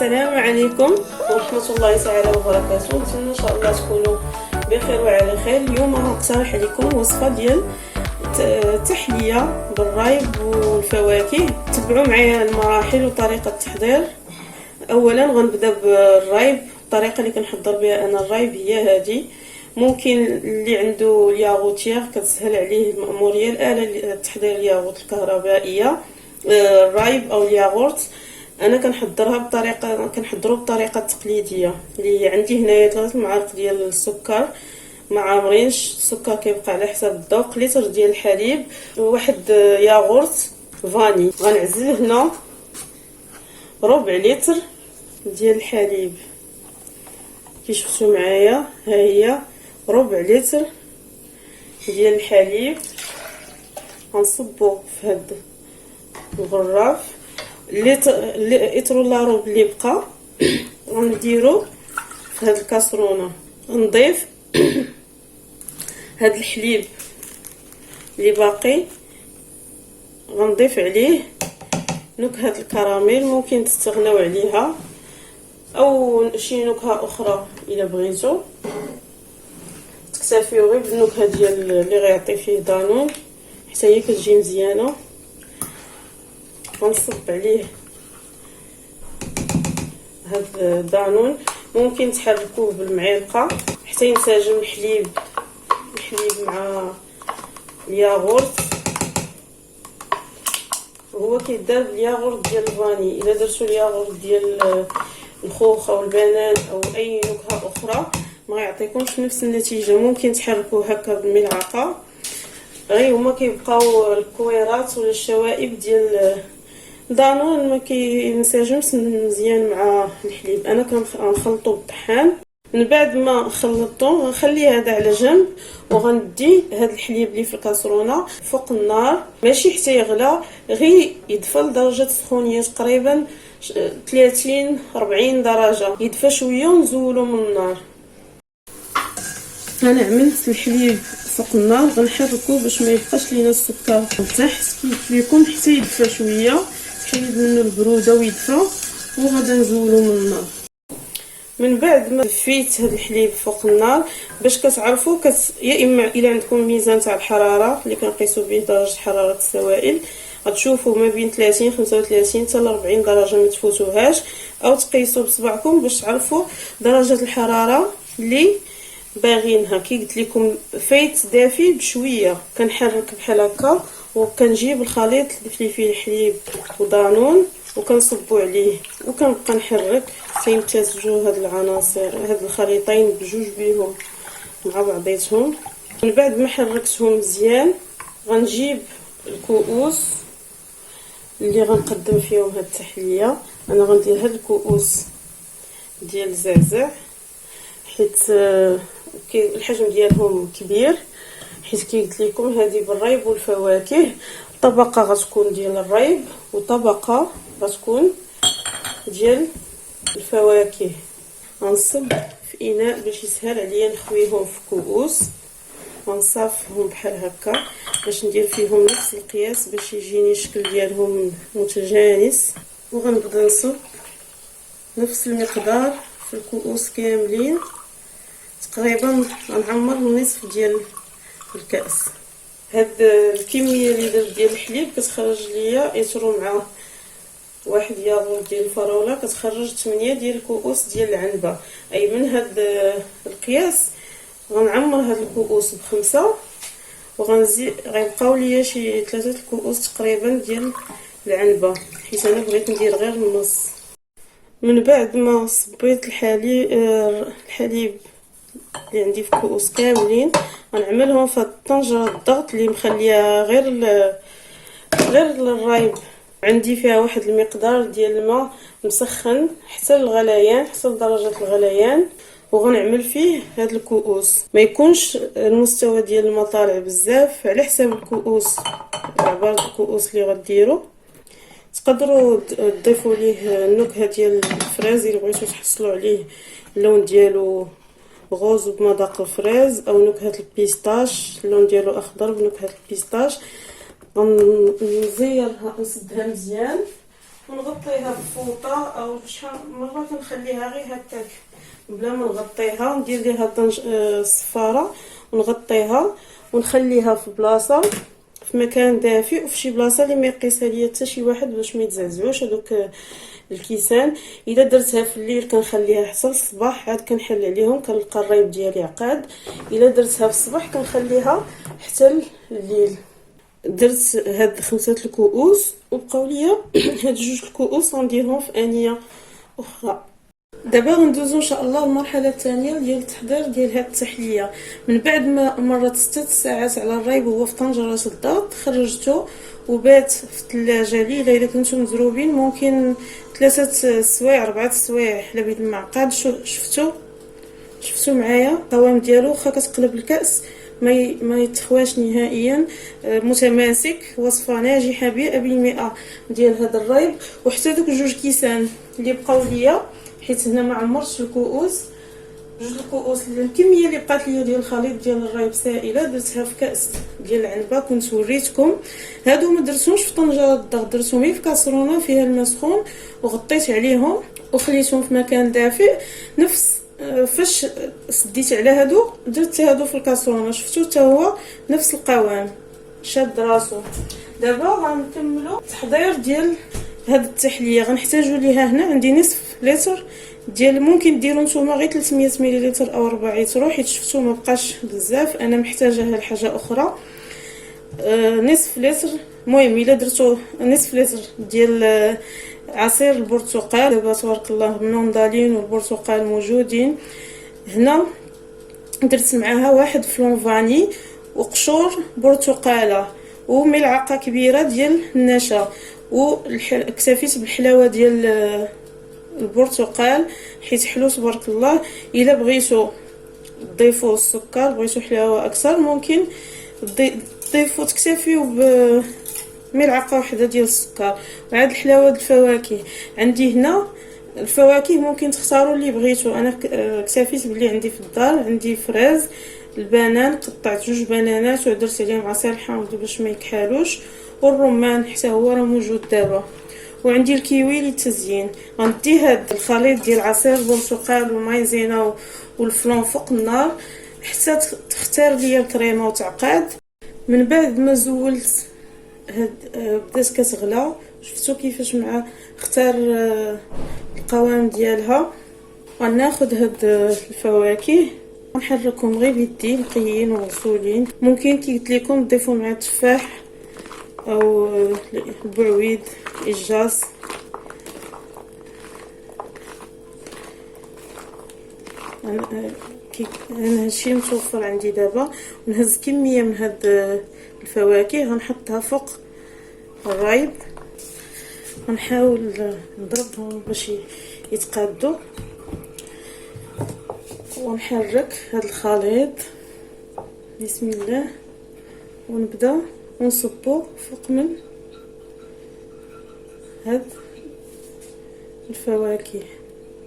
السلام عليكم ورحمة الله تعالى وبركاته. نتمنى ان شاء الله تكونوا بخير وعلى خير. اليوم غنقترح عليكم وصفة ديال تحلية بالرايب والفواكه. تبعوا معايا المراحل وطريقة التحضير. اولا غنبدا بالرايب. الطريقة اللي كنحضر بها انا الرايب هي هذه. ممكن اللي عنده الياغوتير كتسهل عليه المأمورية الآلة تحضير الياغوت الكهربائية الرايب او الياغورت. انا كنحضرها بطريقه التقليديه اللي عندي هنايا 3 معالق ديال السكر ما عامرينش. السكر كيبقى على حساب الذوق. لتر ديال الحليب، واحد ياغورت فاني. غنعزل هنا ربع لتر ديال الحليب كي شفتوا معايا. ها هي ربع لتر ديال الحليب. غنصبو في هاد الغراف. لتر ولا ربع اللي بقى غنديرو في هاد الكاسرونه. نضيف هاد الحليب اللي باقي، غنضيف عليه نكهه الكراميل. ممكن تستغناو عليها او شي نكهه اخرى الا بغيتو. تكتفيو غير بالنكهه ديال اللي غيعطي فيه دانون حتى هي كتجي مزيانه. غنصب عليه هاد دانون. ممكن تحركوه بالمعلقه حتى ينسجم الحليب مع الياغورت. هو كيدار بالياغورت ديال الفاني. الا درتو الياغورت ديال الخوخ او البنان او اي نكهه اخرى ما غيعطيكمش نفس النتيجه. ممكن تحركوه هكا بالملعقه، غير هما كيبقاو الكويرات ولا الشوائب ديال دانون ما كينسجمش مزيان مع الحليب. انا كنخلطو بالطحان. من بعد ما خلطته غنخلي هذا على جنب، وغندي هذا الحليب اللي في الكاسرونه فوق النار، ماشي حتى يغلى، غير يدفى لدرجه سخونيه تقريبا 30 40 درجه. يدفى شويه ونزولو من النار. انا عملت الحليب فوق النار. غنحركو باش ما يبقاش لينا السكر تحت. كيف ليكم حتى يدفى شويه، حيد منه البروده ويدفى، وغادا نزولو من النار. من بعد ما دفيت هذا الحليب فوق النار باش كتعرفوا يا اما الى عندكم ميزان تاع الحراره اللي كنقيسوا به درجه حراره السوائل، غتشوفوا ما بين 30 35 حتى ل 40 درجه ما تفوتوهاش، او تقيسوا بصبعكم باش تعرفوا درجه الحراره اللي باغينها. كي قلت لكم فايت دافي بشويه. كنحرك بحال هكا وكنجيب الخليط اللي فيه الحليب ودانون وكنصبو عليه، وكنبقى نحرك حتى يمتزجوا هاد العناصر هاد الخليطين بجوج بيهم مع بعضيتهم. من بعد ما حركتهم مزيان غنجيب الكؤوس اللي غنقدم فيهم هاد التحليه. انا غندير هاد الكؤوس ديال الزعزع حيت الحجم ديالهم كبير، حيت كي قلت لكم هذه بالرايب والفواكه. طبقه غتكون ديال الرايب وطبقه غتكون ديال الفواكه. غنصب في اناء باش يسهل عليا نخويهم في كؤوس. غنصافهم بحال هكا باش ندير فيهم نفس القياس باش يجيني الشكل ديالهم متجانس. وغنبدا نصب نفس المقدار في الكؤوس كاملين. تقريبا غنعمر نصف ديال الكاس. هاد الكميه اللي درت ديال الحليب كتخرج ليا يترو مع واحد ياغورت ديال الفراوله كتخرج 8 ديال الكؤوس ديال العنبه. اي من هاد القياس غنعمر هاد الكؤوس ب5، وغنزيد غيبقاو ليا شي 3 الكؤوس تقريبا ديال العنبه، حيت انا بغيت ندير غير النص. من بعد ما صبيت الحليب اللي عندي في الكؤوس كاملين غنعملهم في الطنجره الضغط اللي مخليها غير للرايب. عندي فيها واحد المقدار ديال الماء مسخن حتى الغليان، حتى لدرجه الغليان، وغنعمل فيه هاد الكؤوس. ما يكونش المستوى ديال الماء طالع بزاف على حساب الكؤوس. عباره الكؤوس اللي غديروا تقدروا تضيفوا ليه النكهه ديال الفريز الا بغيتو تحصلوا عليه اللون ديالو غوز بمذاق الفريز، او نكهه البيستاش اللون ديالو اخضر بنكهه البيستاش. غنزيرها نسدها مزيان ونغطيها بفوطه او شحال مره كنخليها غير هكاك بلا ما نغطيها، ندير ليها طنج الصفاره ونغطيها ونخليها في بلاصه في مكان دافئ وفي شي بلاصه اللي ما يقيسها ليا حتى شي واحد باش ما يتزعزعوش هذوك الكيسان. اذا درتها في الليل كنخليها حتى الصباح عاد كنحل عليهم كنلقى الريب ديالي عقاد. اذا درتها في الصباح كنخليها حتى الليل. درت هاد 5 الكؤوس وبقاو ليا هاد 2 الكؤوس غنديرهم في انيه اخرى. دابا غندوزو ان شاء الله المرحله الثانيه ديال التحضير ديال هاد التحليه. من بعد ما مرت 6 ساعات على الريب وهو في طنجره الضغط خرجته وبات في الثلاجه ليله. الا كنتو مزروبين ممكن 3 سوايع 4 سوايع على بيد المعقد. شفتو معايا القوام ديالو واخا كتقلب الكاس ما يتخواش نهائيا، متماسك. وصفه ناجحه 100% ديال هذا الريب. وحتى دوك 2 كيسان اللي بقاو ليا حيت هنا ما عمرتش الكؤوس، 2 الكؤوس الكميه اللي بقات ليا ديال الخليط ديال الريب سائله درتها في كاس ديال العنبه كنت وريتكم. هادو ما درتهمش في طنجره الضغط، درتهم في كاسرونه فيها الماء سخون وغطيت عليهم وخليتهم في مكان دافئ. نفس فاش سديت على هادو درت هادو في الكاسرونه. شفتوا حتى هو نفس القوام شاد راسو. دابا غنكملوا التحضير ديال هاد التحليه. غنحتاجوا ليها هنا عندي نصف لتر ديال، ممكن ديروا نتوما غير 300 ملل او 4 لتر حيت شفتوا ما بقاش بزاف، انا محتاجه لحاجه اخرى. نصف لتر. المهم الا درتو نصف لتر ديال عصير البرتقال. دابا تبارك الله المندالين والبرتقال موجودين هنا. درت معاها 1 فلون فاني وقشور برتقاله وملعقه كبيره ديال النشا. واكتفيت بالحلاوه ديال البرتقال حيت حلو تبارك الله. الا بغيتو تضيفوا السكر، بغيتو حلاوه اكثر، ممكن تضيفوا تكتفيو بملعقه واحده ديال السكر. وعاد الحلاوه ديال الفواكه عندي هنا. الفواكه ممكن تختاروا اللي بغيتو. انا اكتفيت باللي عندي في الدار. عندي فريز، البنان قطعت 2 بنانات ودرت عليهم عصير حامض باش ما يكحالوش، والرمان حتى هو راه موجود دابا. وعندي الكيوي للتزيين. غندي هاد الخليط ديال عصير البرتقال والمايزينا والفلون فوق النار حتى تختار ليا الكريمه وتعقد. من بعد ما زولت هاد بدات كتغلى. شفتوا كيفاش مع اختار القوام ديالها. غناخذ هاد الفواكه ونحركهم غير بيدي نقيين ومغسولين. ممكن كي قلت لكم تضيفوا مع التفاح او البعويد الجاز. انا هادشي متوفر عندي دابا. نهز كميه من هاد الفواكه غنحطها فوق الريب. غنحاول نضربهم باش يتقادوا ونحرك هاد الخليط بسم الله ونبدا ونصبو فوق من هاد الفواكه.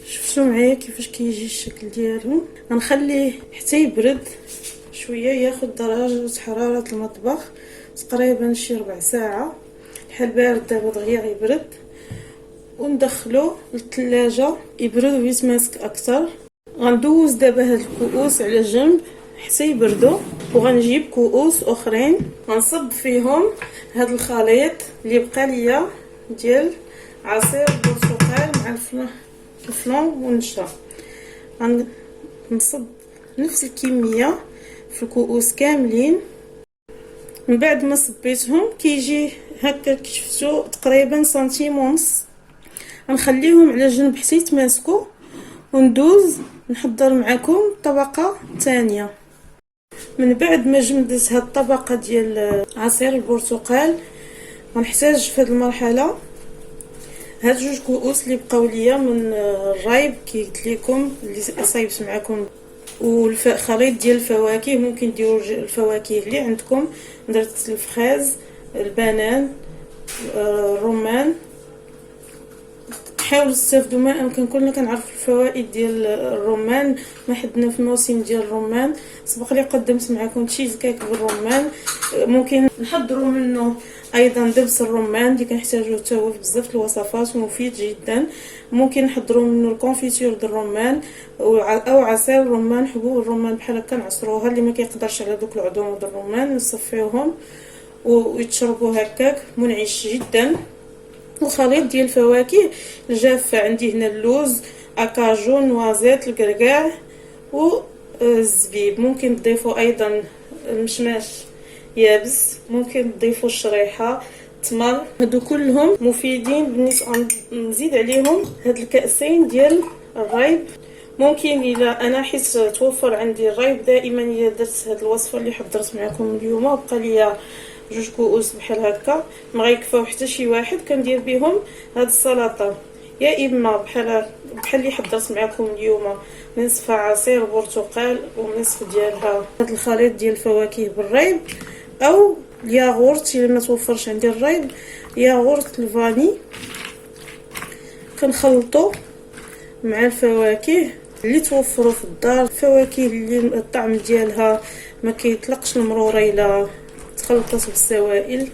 شفتوا معايا كيفاش كيجي الشكل ديالو. غنخليه حتى يبرد شويه، ياخذ درجه حراره المطبخ تقريبا شي 4 ساعه. الحال بارد دابا دغيا يبرد وندخلو للثلاجه يبرد ويتماسك اكثر. غندوز دابا هاد الكؤوس على جنب حتى يبردوا وغنجيب كؤوس اخرين غنصب فيهم هاد الخليط اللي بقى ليا ديال عصير البرتقال مع الفلون والنشا. غنصب نفس الكميه في الكؤوس كاملين. من بعد ما صبيتهم كيجي هكا شفتوا تقريبا سنتيم ونص. غنخليهم على جنب حتى يتماسكوا وندوز نحضر معكم الطبقه الثانيه. من بعد ما جمدت هاد الطبقه ديال عصير البرتقال غنحتاج في هاد المرحله هاد 2 كؤوس اللي بقاو ليا من الريب كي قلت لكم اللي صايبت معكم، والخليط ديال الفواكه. ممكن ديروا الفواكه اللي عندكم. درت الفريز، البنان، الرمان، حاولوا تستافدوا ما امكن. كلنا كنعرفوا الفوائد ديال الرمان، ما حدنا في الموسم ديال الرمان. سبق لي قدمت معكم تشيز كيك بالرمان، ممكن نحضروا منه ايضا دبس الرمان اللي كنحتاجوه حتى هو بزاف الوصفات ومفيد جدا. ممكن نحضروا منه الكونفيتور ديال الرمان او عصير الرمان، حبوب الرمان بحال هكا نعصروها. اللي ما كيقدرش على دوك العظام ديال الرمان نصفيوهم ويتشربوا هكاك، منعش جدا. وخليط ديال الفواكه الجافه، عندي هنا اللوز، اكاجو، نوازيت، الكركاع والزبيب. ممكن تضيفوا ايضا المشماش يابس، ممكن تضيفوا الشريحه، التمر. هادو كلهم مفيدين. بالنسبه نزيد عليهم هاد الكاسين ديال الريب. ممكن الا انا حيت توفر عندي الريب دائما، الا درت هاد الوصفه اللي حضرت معكم اليوم وبقى ليا 2 كؤوس بحال هكا، ما غيكفاو حتى شي واحد، كندير بهم هاد السلطه. يا اما بحال اللي حضرت معكم اليوم، نصف عصير برتقال ونصف ديالها هاد الخليط ديال الفواكه بالريب، او الياغورت الا ما توفرش عندي الريب، ياغورت الفاني كنخلطو مع الفواكه اللي توفروا في الدار. الفواكه اللي الطعم ديالها ما كيطلقش المروره الا تخلطت بالسوائل،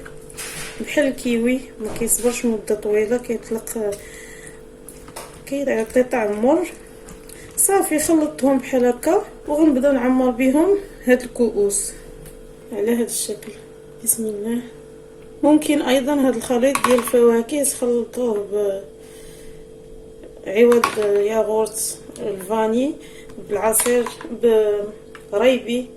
بحال الكيوي ما كيصبرش مده طويله، كيطلق كيعطي طعم مر. صافي خلطتهم بحال هكا وغنبدا نعمر بهم هاد الكؤوس على هاد الشكل. بسم الله. ممكن ايضا هاد الخليط ديال الفواكه تخلطوه بعوض ياغورت الفاني بالعصير بريبي،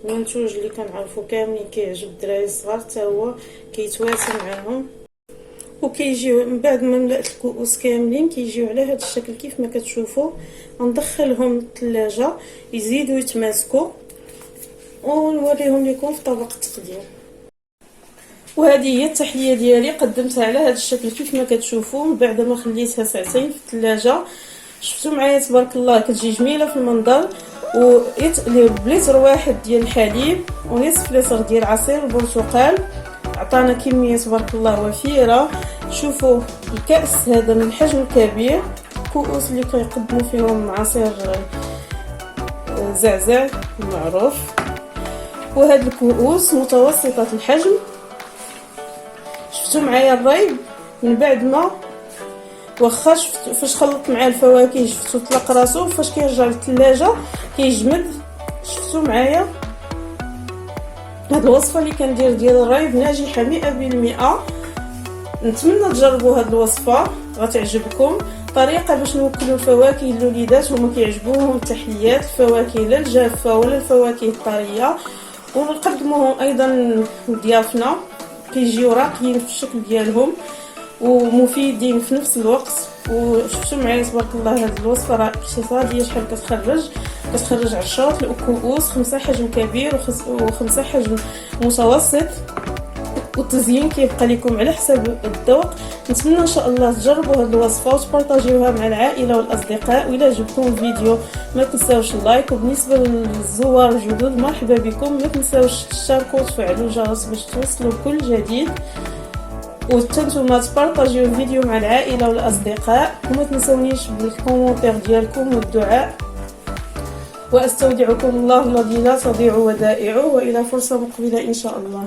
المنتوج اللي كنعرفو كاملين كيعجب الدراري الصغار حتى هو كيتواسى معاهم. وكيجيو من بعد ما ملات الكؤوس كاملين كيجيو على هذا الشكل كيف ما كتشوفوا. غندخلهم للثلاجه يزيدوا يتماسكوا ونوريهم لكم في طبق التقديم. وهذه هي التحليه ديالي، قدمتها على هذا الشكل كيف ما كتشوفوا من بعد ما خليتها ساعتين في الثلاجه. شفتوا معايا تبارك الله كتجي جميله في المنظر. بليتر واحد ديال الحليب ونصف لتر ديال عصير البرتقال، عطانا كميه تبارك الله وفيره. شوفوا الكاس هذا من حجم كبير، كؤوس اللي كيقدموا فيهم عصير زعزع معروف. وهاد الكؤوس متوسطه الحجم. شفتوا معايا الريب من بعد ما واخا فاش خلطت مع الفواكه شفتوا طلق راسو، فاش كيرجع للثلاجه كيجمد. شفتوا معايا هاد الوصفه اللي كندير ديال الريب ناجحه 100%. نتمنى تجربوا هاد الوصفه غتعجبكم. طريقه باش نوكلوا الفواكه للوليدات هما كيعجبوهم التحليات، الفواكه لا الجافه ولا الفواكه الطريه، ونقدموهم ايضا لضيافنا كيجيو راقيين في الشكل ديالهم ومفيدين في نفس الوقت. وشفتوا معايا تبارك الله هذه الوصفه راه اقتصاديه شحال كتخرج عشرات الكؤوس، 5 حجم كبير و5 حجم متوسط. والتزيين كيبقى لكم على حساب الذوق. نتمنى ان شاء الله تجربوا هذه الوصفه وتبارطاجيوها مع العائله والاصدقاء. والى عجبكم الفيديو ما تنساوش اللايك، وبالنسبه للزوار الجدد مرحبا بكم، ما تنساوش تشاركوا وتفعلوا الجرس باش توصلوا بكل جديد. وتنتوما تبارطاجيو الفيديو مع العائله والاصدقاء، وما تنسونيش بالكومونتير ديالكم والدعاء. واستودعكم الله الذي لا تضيع ودائعه، والى فرصه مقبله ان شاء الله.